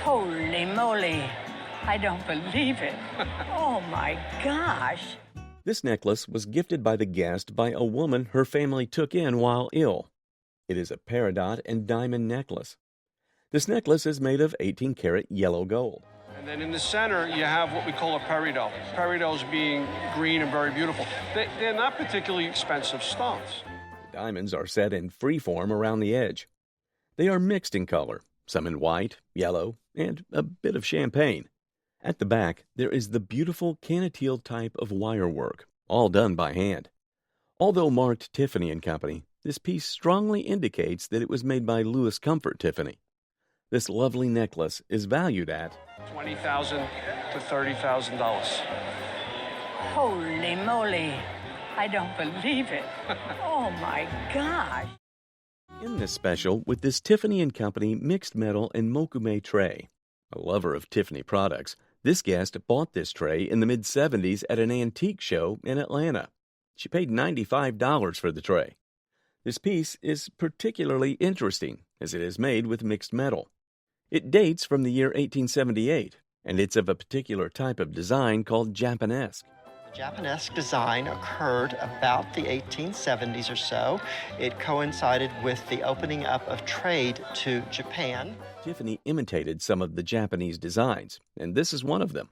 Holy moly. I don't believe it. Oh my gosh. This necklace was gifted by the guest by a woman her family took in while ill. It is a peridot and diamond necklace. This necklace is made of 18-karat yellow gold. And then in the center, you have what we call a peridot. Peridots being green and very beautiful. They're not particularly expensive stones. The diamonds are set in free form around the edge. They are mixed in color, some in white, yellow, and a bit of champagne. At the back, there is the beautiful canotile type of wire work, all done by hand. Although marked Tiffany & Company, this piece strongly indicates that it was made by Louis Comfort Tiffany. This lovely necklace is valued at $20,000 to $30,000. Holy moly. I don't believe it. Oh my gosh. In this special with this Tiffany & Company mixed metal and mokume tray. A lover of Tiffany products, this guest bought this tray in the mid-70s at an antique show in Atlanta. She paid $95 for the tray. This piece is particularly interesting as it is made with mixed metal. It dates from the year 1878, and it's of a particular type of design called Japanesque. The Japanesque design occurred about the 1870s or so. It coincided with the opening up of trade to Japan. Tiffany imitated some of the Japanese designs, and this is one of them.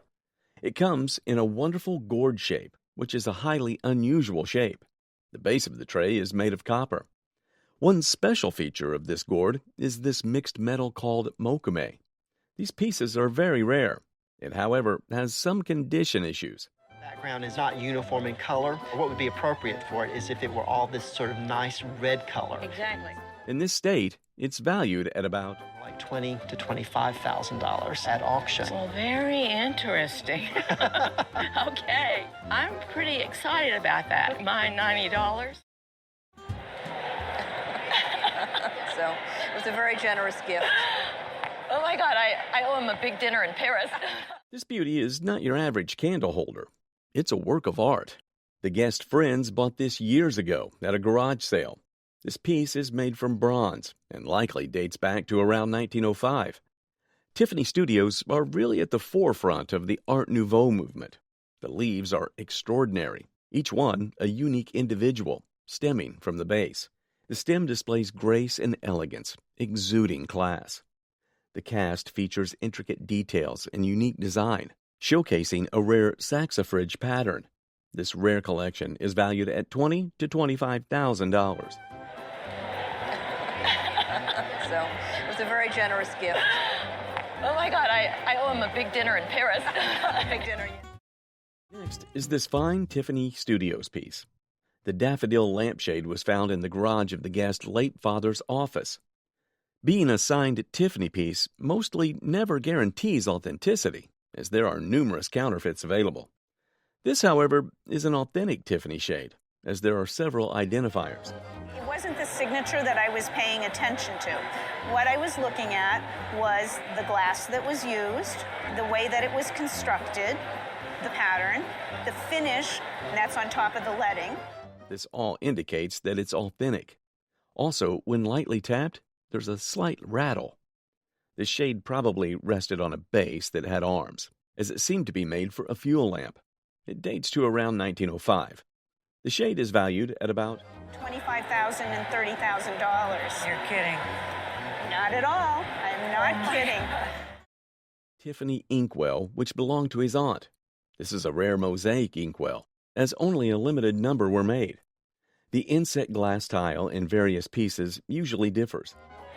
It comes in a wonderful gourd shape, which is a highly unusual shape. The base of the tray is made of copper. One special feature of this gourd is this mixed metal called mokume. These pieces are very rare. It, however, has some condition issues. The background is not uniform in color. What would be appropriate for it is if it were all this sort of nice red color. Exactly. In this state, it's valued at about Like $20,000 to $25,000 at auction. Well, very interesting. Okay. I'm pretty excited about that. Mine $90. So it was a very generous gift. Oh my God, I owe him a big dinner in Paris. This beauty is not your average candle holder. It's a work of art. The guest friends bought this years ago at a garage sale. This piece is made from bronze and likely dates back to around 1905. Tiffany Studios are really at the forefront of the Art Nouveau movement. The leaves are extraordinary, each one a unique individual, stemming from the base. The stem displays grace and elegance, exuding class. The cast features intricate details and unique design, showcasing a rare saxifrage pattern. This rare collection is valued at $20,000 to $25,000. So it was a very generous gift. Oh my God, I owe him a big dinner in Paris. Big dinner. Next is this fine Tiffany Studios piece. The daffodil lampshade was found in the garage of the guest's late father's office. Being a signed Tiffany piece mostly never guarantees authenticity, as there are numerous counterfeits available. This, however, is an authentic Tiffany shade, as there are several identifiers. It wasn't the signature that I was paying attention to. What I was looking at was the glass that was used, the way that it was constructed, the pattern, the finish, and that's on top of the leading. This all indicates that it's authentic. Also, when lightly tapped, there's a slight rattle. This shade probably rested on a base that had arms, as it seemed to be made for a fuel lamp. It dates to around 1905. The shade is valued at about $25,000 and $30,000. You're kidding. Not at all. I'm not kidding. Tiffany inkwell, which belonged to his aunt. This is a rare mosaic inkwell, as only a limited number were made. The inset glass tile in various pieces usually differs.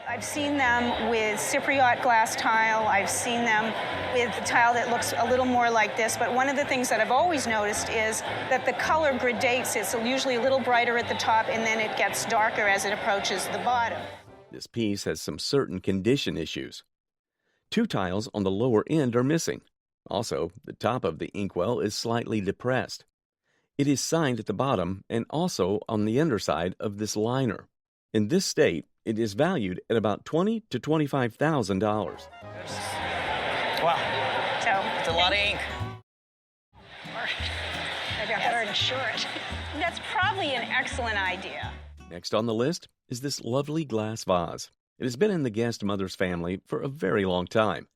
I've seen them with Cypriot glass tile. I've seen them with the tile that looks a little more like this. But one of the things that I've always noticed is that the color gradates. It's usually a little brighter at the top, and then it gets darker as it approaches the bottom. This piece has some certain condition issues. Two tiles on the lower end are missing. Also, the top of the inkwell is slightly depressed. It is signed at the bottom and also on the underside of this liner. In this state, it is valued at about $20,000 to $25,000. Wow. So It's a lot of ink. maybe I better insure it. That's probably an excellent idea. Next on the list is this lovely glass vase. It has been in the guest mother's family for a very long time.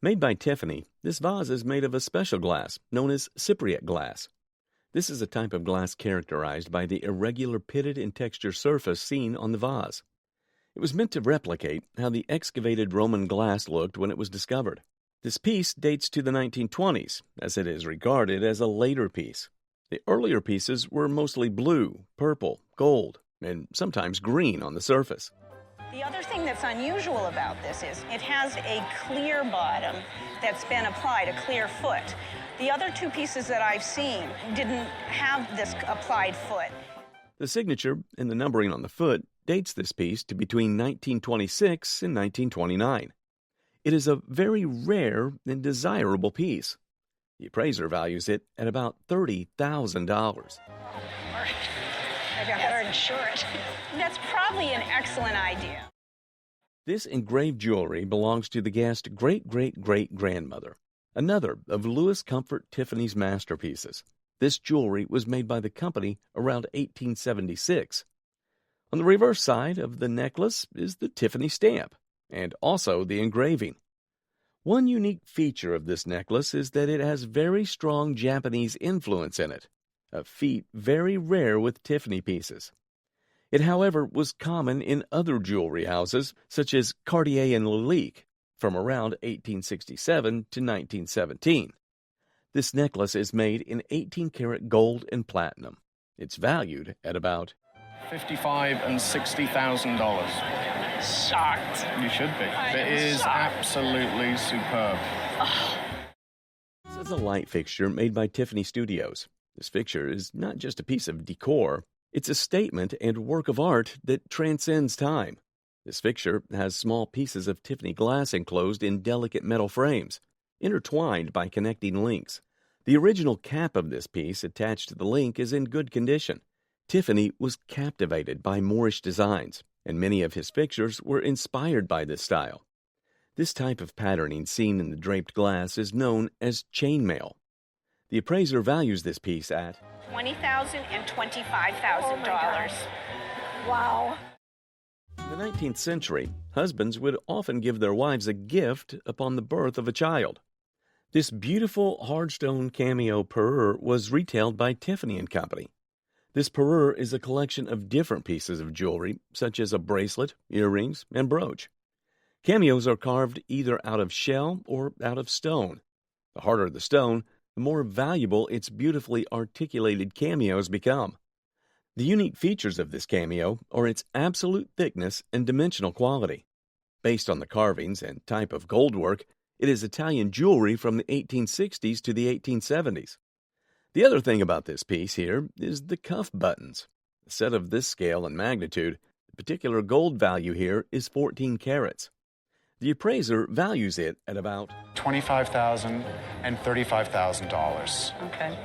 Made by Tiffany, this vase is made of a special glass known as Cypriot glass. This is a type of glass characterized by the irregular pitted in texture surface seen on the vase. It was meant to replicate how the excavated Roman glass looked when it was discovered. This piece dates to the 1920s, as it is regarded as a later piece. The earlier pieces were mostly blue, purple, gold, and sometimes green on the surface. The other thing that's unusual about this is it has a clear bottom that's been applied, a clear foot. The other two pieces that I've seen didn't have this applied foot. The signature and the numbering on the foot dates this piece to between 1926 and 1929. It is a very rare and desirable piece. The appraiser values it at about $30,000. I better insure it. That's probably an excellent idea. This engraved jewelry belongs to the guest's great-great-great-grandmother, another of Louis Comfort Tiffany's masterpieces. This jewelry was made by the company around 1876. On the reverse side of the necklace is the Tiffany stamp, and also the engraving. One unique feature of this necklace is that it has very strong Japanese influence in it, a feat very rare with Tiffany pieces. It, however, was common in other jewelry houses, such as Cartier and Lalique, from around 1867 to 1917. This necklace is made in 18-karat gold and platinum. It's valued at about $55,000 and $60,000. Shocked. You should be. I It am is shocked. absolutely superb. This is a light fixture made by Tiffany Studios. This fixture is not just a piece of decor, it's a statement and work of art that transcends time. This fixture has small pieces of Tiffany glass enclosed in delicate metal frames, intertwined by connecting links. The original cap of this piece attached to the link is in good condition. Tiffany was captivated by Moorish designs, and many of his fixtures were inspired by this style. This type of patterning seen in the draped glass is known as chainmail. The appraiser values this piece at $20,000 and $25,000. Wow. In the 19th century, husbands would often give their wives a gift upon the birth of a child. This beautiful hardstone cameo parure was retailed by Tiffany & Company. This parure is a collection of different pieces of jewelry, such as a bracelet, earrings, and brooch. Cameos are carved either out of shell or out of stone. The harder the stone, the more valuable its beautifully articulated cameos become. The unique features of this cameo are its absolute thickness and dimensional quality. Based on the carvings and type of goldwork, it is Italian jewelry from the 1860s to the 1870s. The other thing about this piece here is the cuff buttons. A set of this scale and magnitude, the particular gold value here is 14 carats. The appraiser values it at about $25,000 and $35,000. Okay.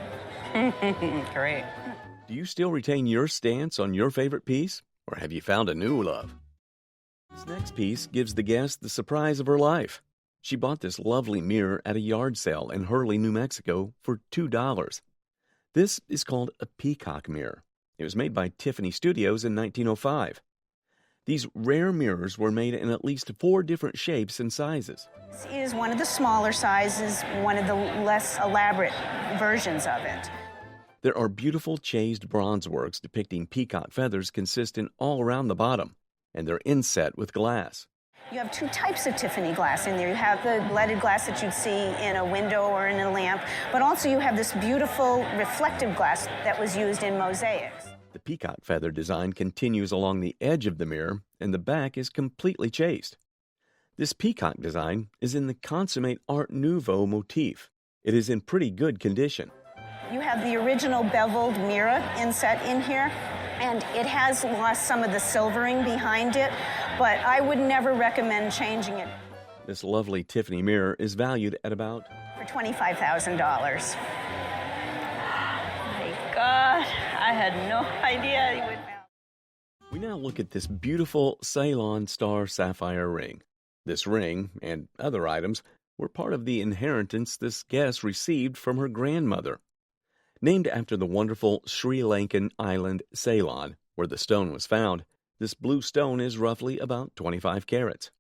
Great. Do you still retain your stance on your favorite piece, or have you found a new love? This next piece gives the guest the surprise of her life. She bought this lovely mirror at a yard sale in Hurley, New Mexico for $2. This is called a peacock mirror. It was made by Tiffany Studios in 1905. These rare mirrors were made in at least 4 different shapes and sizes. This is one of the smaller sizes, one of the less elaborate versions of it. There are beautiful chased bronze works depicting peacock feathers consistent all around the bottom, and they're inset with glass. You have 2 types of Tiffany glass in there. You have the leaded glass that you'd see in a window or in a lamp, but also you have this beautiful reflective glass that was used in mosaics. The peacock feather design continues along the edge of the mirror, and the back is completely chased. This peacock design is in the consummate Art Nouveau motif. It is in pretty good condition. You have the original beveled mirror inset in here, and it has lost some of the silvering behind it, but I would never recommend changing it. This lovely Tiffany mirror is valued at about For $25,000. My God, I had no idea he would. We now look at this beautiful Ceylon star sapphire ring. This ring, and other items, were part of the inheritance this guest received from her grandmother. Named after the wonderful Sri Lankan island Ceylon, where the stone was found, this blue stone is roughly about 25 carats.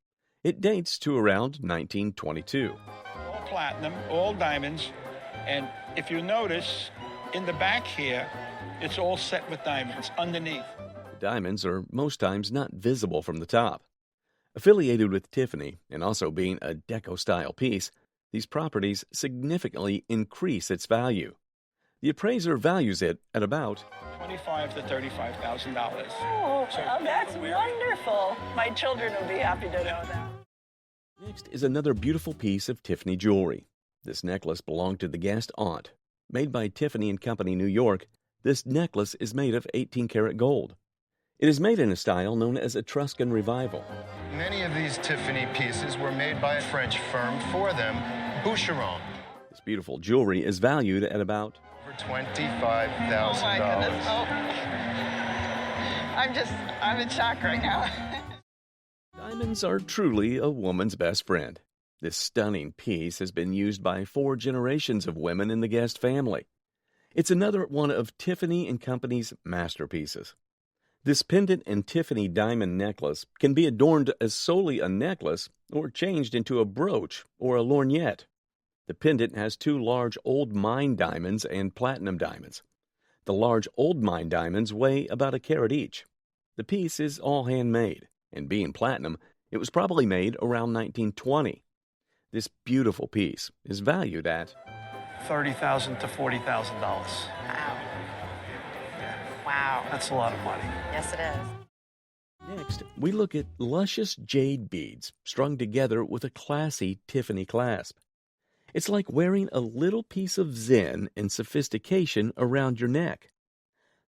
It dates to around 1922. All platinum, all diamonds, and if you notice, in the back here, it's all set with diamonds underneath. The diamonds are most times not visible from the top. Affiliated with Tiffany and also being a deco-style piece, these properties significantly increase its value. The appraiser values it at about $25,000 to $35,000. Oh, that's wonderful. My children will be happy to know that. Next is another beautiful piece of Tiffany jewelry. This necklace belonged to the guest aunt. Made by Tiffany & Company, New York, this necklace is made of 18-karat gold. It is made in a style known as Etruscan Revival. Many of these Tiffany pieces were made by a French firm for them, Boucheron. This beautiful jewelry is valued at about For $25,000. Oh my goodness. Oh. I'm in shock right now. Diamonds are truly a woman's best friend. This stunning piece has been used by 4 generations of women in the Guest family. It's another one of Tiffany & Company's masterpieces. This pendant and Tiffany diamond necklace can be adorned as solely a necklace or changed into a brooch or a lorgnette. The pendant has 2 large old mine diamonds and platinum diamonds. The large old mine diamonds weigh about a carat each. The piece is all handmade, and being platinum, it was probably made around 1920. This beautiful piece is valued at $30,000 to $40,000. Wow. Wow. That's a lot of money. Yes, it is. Next, we look at luscious jade beads strung together with a classy Tiffany clasp. It's like wearing a little piece of zen and sophistication around your neck.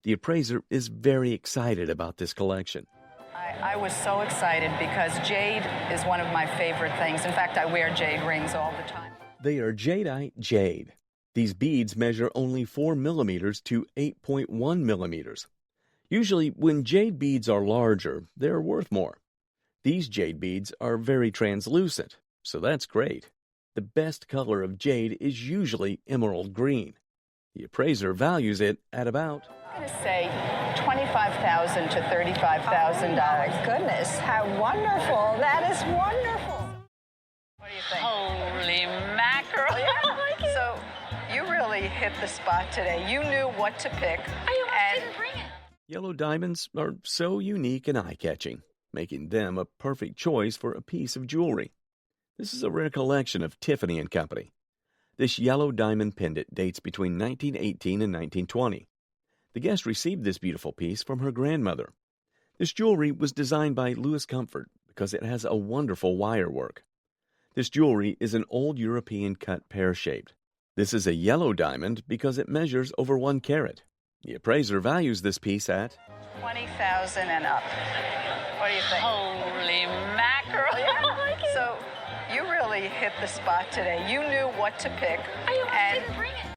The appraiser is very excited about this collection. I was so excited because jade is one of my favorite things. In fact, I wear jade rings all the time. They are jadeite jade. These beads measure only 4 millimeters to 8.1 millimeters. Usually, when jade beads are larger, they're worth more. These jade beads are very translucent, so that's great. The best color of jade is usually emerald green. The appraiser values it at about I'm going to say $25,000 to $35,000. My goodness, how wonderful. That is wonderful. What do you think? Holy mackerel. So you really hit the spot today. You knew what to pick. I almost didn't bring it. Yellow diamonds are so unique and eye-catching, making them a perfect choice for a piece of jewelry. This is a rare collection of Tiffany & Company. This yellow diamond pendant dates between 1918 and 1920. The guest received this beautiful piece from her grandmother. This jewelry was designed by Louis Comfort because it has a wonderful wire work. This jewelry is an old European cut pear-shaped. This is a yellow diamond because it measures over 1 carat. The appraiser values this piece at $20,000 and up. What do you think? Holy mackerel. So you really hit the spot today. You knew what to pick. I almost and didn't bring it.